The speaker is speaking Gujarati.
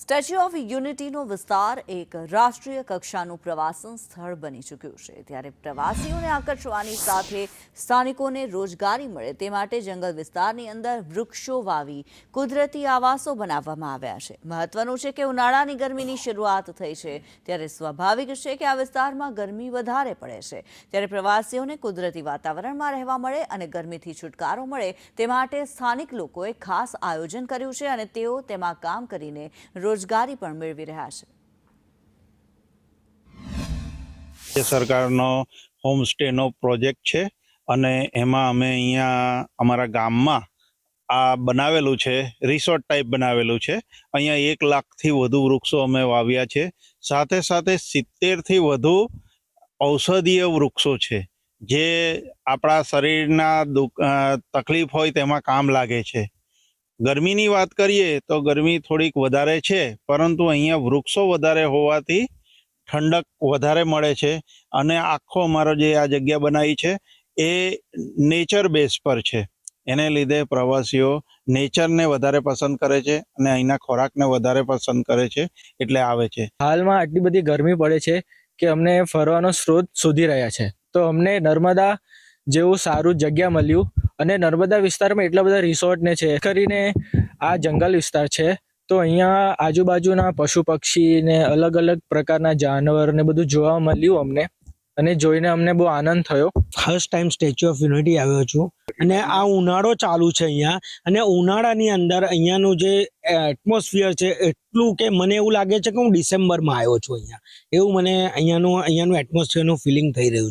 સ્ટેચ્યુ ઓફ યુનિટીનો વિસ્તાર એક રાષ્ટ્રીય કક્ષાનું પ્રવાસન સ્થળ બની ચૂક્યું છે, ત્યારે પ્રવાસીઓને આકર્ષવાની સાથે સ્થાનિકોને રોજગારી મળે તે માટે જંગલ વિસ્તારની અંદર વૃક્ષો વાવી કુદરતી આવાસો બનાવવામાં આવ્યા છે। મહત્વનું છે કે ઉનાળાની ગરમીની શરૂઆત થઈ છે, ત્યારે સ્વાભાવિક છે કે આ વિસ્તારમાં ગરમી વધારે પડે છે, ત્યારે પ્રવાસીઓને કુદરતી વાતાવરણમાં રહેવા મળે અને ગરમીથી છુટકારો મળે તે માટે સ્થાનિક લોકોએ ખાસ આયોજન કર્યું છે અને તેઓ તેમાં કામ કરીને રોજગારી પણ મેળવી રહ્યા છે। સરકારનો હોમસ્ટેનો પ્રોજેક્ટ છે અને એમાં અમે અહીંયા અમારા ગામમાં આ બનાવેલું છે, રિસોર્ટ ટાઈપ બનાવેલું છે। અહીંયા 1 લાખથી વધુ વૃક્ષો અમે વાવ્યા છે, સાથે સાથે 70થી વધુ ઔષધીય વૃક્ષો છે જે આપણા શરીરના તકલીફ હોય તેમાં કામ લાગે છે। ગરમીની વાત કરીએ તો ગરમી થોડીક વધારે છે, પરંતુ અહીંયા વૃક્ષો વધારે હોવાથી ઠંડક વધારે મળે છે અને આખો અમારો જે આ જગ્યા બનાવી છે એ નેચર બેઝ પર છે। એને લીધે પ્રવાસીઓ નેચરને વધારે પસંદ કરે છે અને અહીંના ખોરાકને વધારે પસંદ કરે છે, એટલે આવે છે। હાલમાં આટલી બધી ગરમી પડે છે કે અમને ફરવાનો સ્ત્રોત શોધી રહ્યા છે, તો અમને નર્મદા જેવું સારું જગ્યા મળ્યું અને નર્મદા વિસ્તારમાં એટલા બધા રિસોર્ટ ને છે કરીને આ જંગલ વિસ્તાર છે, તો અહીંયા આજુબાજુના પશુ પક્ષી ને અલગ અલગ પ્રકારના જાનવર ને બધું જોવા મળ્યું અમને, અને જોઈને અમને બહુ આનંદ થયો। First time statue of unity આવ્યો છું અને આ ઉનાળો ચાલુ છે અહીંયા, અને ઉનાળાની અંદર અહીંયાનું જે એટમોસ્ફિયર છે એટલું કે મને એવું લાગે છે કે હું ડિસેમ્બરમાં આવ્યો છું અહીંયા, એવું મને અહીંયાનું એટમોસ્ફિયરનું ફિલિંગ થઈ રહ્યું છે।